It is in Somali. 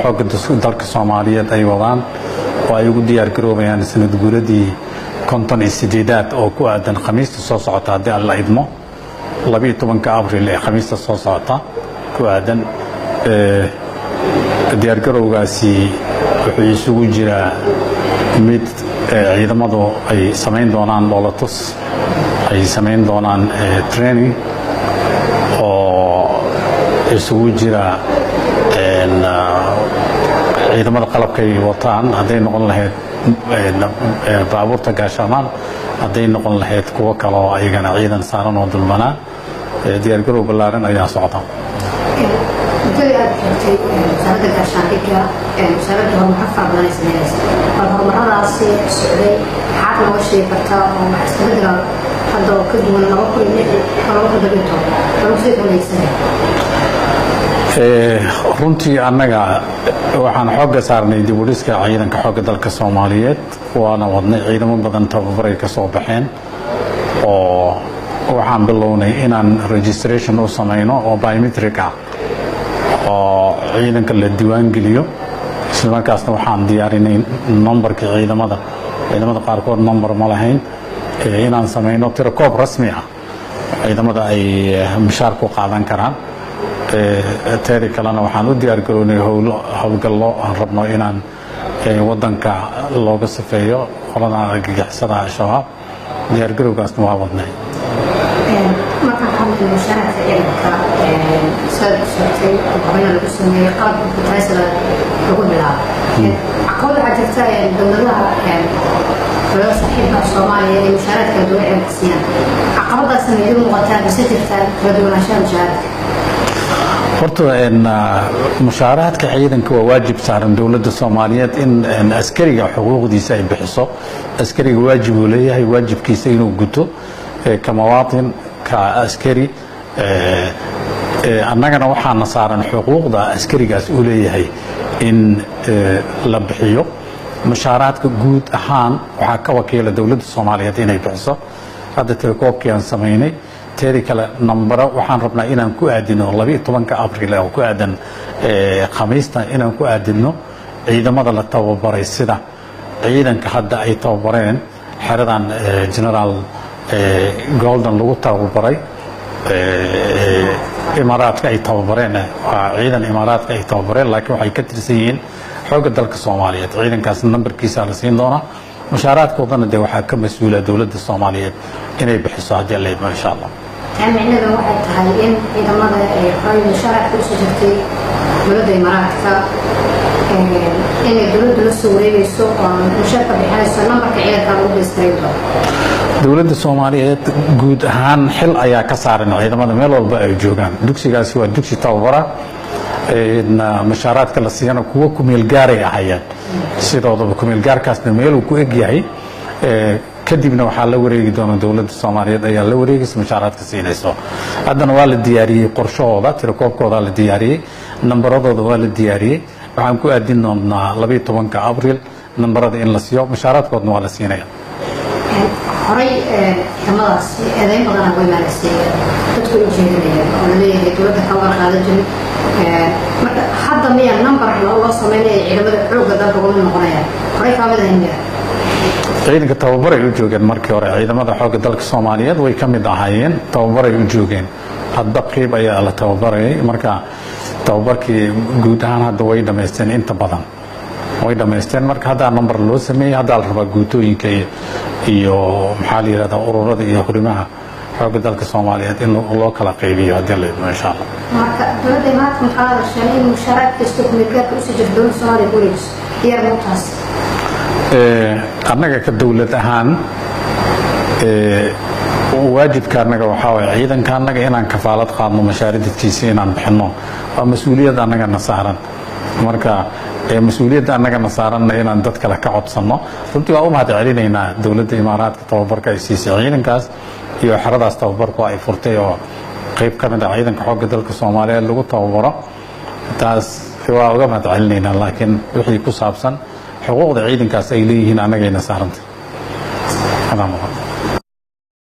ciidamada xoogga dalka Soomaaliyeed ay wadaan oo ay ugu diyaar garoobayaan sanad guuradii 58 oo ku aadan khamiista soo socota haddii alla idmo 12 Abriil ee khamiista soo socota ku aadan diyaar garowgaasi wuxuu isugu jiraa mid ciidamadu ay sameyn doonaan dowlatus ay sameyn doonaan training oo isugu jira ciidamada qalabka ay wataan hadday noqon lahayd baabuurta gaashamaan hadday noqon lahayd kuwa kale oo ayagana ciidan saaran oo dulmanaa diyaar garow ballaaran ayaa socda وزارة الشركة وزارة المحفظة بني سنيس والهرمرة سي السعودي حاكم وشي فرتا ومحسندرا هذا كده من نوكل نوكل دبيتو ونوكل بني سنيس runtii annaga waxaan xoogga saarnay dib u dhiska ciidanka xoogga dalka Soomaaliyeed waana wadnay ciidamo badan tababaray ka soo baxeen oo waxaan bilownay inaan registration u sameeyno oo biometric ah oo ciidanka la diiwaan geliyo isla markaasna waxaan diyaarinay numberka ciidamada qaarkood number ma lahayn inaan sameeyno tirakoob rasmi ah ciidamada ay mishaar ku qaadan karaan teeri kalena waxaan u diyaar garoonay howlgallo aan rabno inaan wadanka looga safeeyo qolada argagixisada shabaab diyaar garowgaasna waa wadnay markaan xamdi mushaarka ciidanka sababtay waxaana lagu sameeyay qalab kutaasada lagu bilaabay caqabad waxaa jirta dowladaha dowlada saaxiibka Soomaaliya ee mushaarka dowladda ay siiyaan caqabadaas ay u muuqataa bise jirta kala duwanaanshaha mushaarka horta mushaaraadka ciidanka waa waajib saaran dowladda Soomaaliyeed in askariga xuquuqdiisa ay bixiso askariga waajib uu leeyahay waajibkiisa inuu guto كمواطن كعسكري annagana waxaana saaran xuquuqda askarigaas uu leeyahay in la bixiyo mushaaraadka guud ahaan waxaa ka wakiila dowladda Soomaaliyeed inay bixiso hadda telekoobkii aan sameynay teeri kale nambaro waxaan rabnaa inaan ku aadino 12 Abriil oo ku aadan khamiista inaan ku aadino ciidamada la tababaray sida ciidanka hadda ay tababareen xeradan general golden lagu tababaray imaaraadka ay tababareen ciidan imaaraadka ay tababareen laakiin waxay ka tirsan yihiin xoogga dalka Soomaaliyeed ciidankaas numberkiisa la siin doona mushaaraadkoodana de waxaa ka mas'uula dowladda Soomaaliyeed inay bixiso hadii la yidmo insha Allah micnaheedu waxay tahay in ciidamada ay xoog mushaaraadka u soo dowladda imaaraadka inay dowladdu la soo wareegayso oo mushaarka bixinayso numberka ciidanka lagu dhistayo dowladda Soomaaliyeed guud ahaan xil ayaa ka saaran ciidamada meel walba ay joogaan dugsigaasi waa dugsi tababara mushaaraadka la siiyana kuwa ku meel gaaray ahayeen sidoo ku meel gaarkaasna meel uu ku eg yahay kadibna waxaa la wareegi doona dowladda Soomaaliyeed ayaa la wareegaysa mushaaraadka siinayso haddana waa la diyaariyay qorshahooda tirakoobkooda la diyaariyay nambaradooda waa la diyaariyay waxaan ku aadin doonaa 12 Abriil nambarada in la siiyo mushaaraadkoodna waa la siinaya horay ciidamadaas eedayn badan way maareysay dadku u jeedinayaan oo la leeyahay dowladda ka warqaada jirin marka hadda miya number loo sameeyay ciidamada xoogga dalka ugu noqonayaan horay ka mid ahayn ciidanka tababaray u joogeen markii hore ciidamada xoogga dalka Soomaaliyeed way ka mid ahaayeen tababaray u joogeen hadda qeyb ayaa la tababaray marka tababarkii guud ahaan hadda way dhameysteen inta badan way dhameysteen marka hadda number loo sameeyay hadda la rabaa guutooyinka iyo maxaa la yiraahdaa ururada iyo xurimaha xoogga dalka Soomaaliyeed in loo kala qaybiyo hadii la yidmo insha Allah marka dowladda maanta maxaa la sheegay in mushaaraadka isticmaalka u soo jirto Soomaaliya guuleys iyo muutaas annaga ka dowlad ahaan waajibka annaga waxa way ciidanka annaga inaan kafaalad qaadno mashaariicdiisa inaan bixino waa mas'uuliyad annaga na saaran marka mas'uuliyadda annaga na saaran inaan dad kale ka codsano runtii waa u mahad celinaynaa dowladda imaaraadka tababarka ay siisay ciidankaas iyo xeradaas tababarku ay furtay oo qayb ka mid ah ciidanka xoogga dalka Soomaaliyeed lagu tababaro taas waa uga mahad celinaynaa laakiin wixii ku saabsan xuquuqda ciidankaas ay leeyihiin annagayna saarantay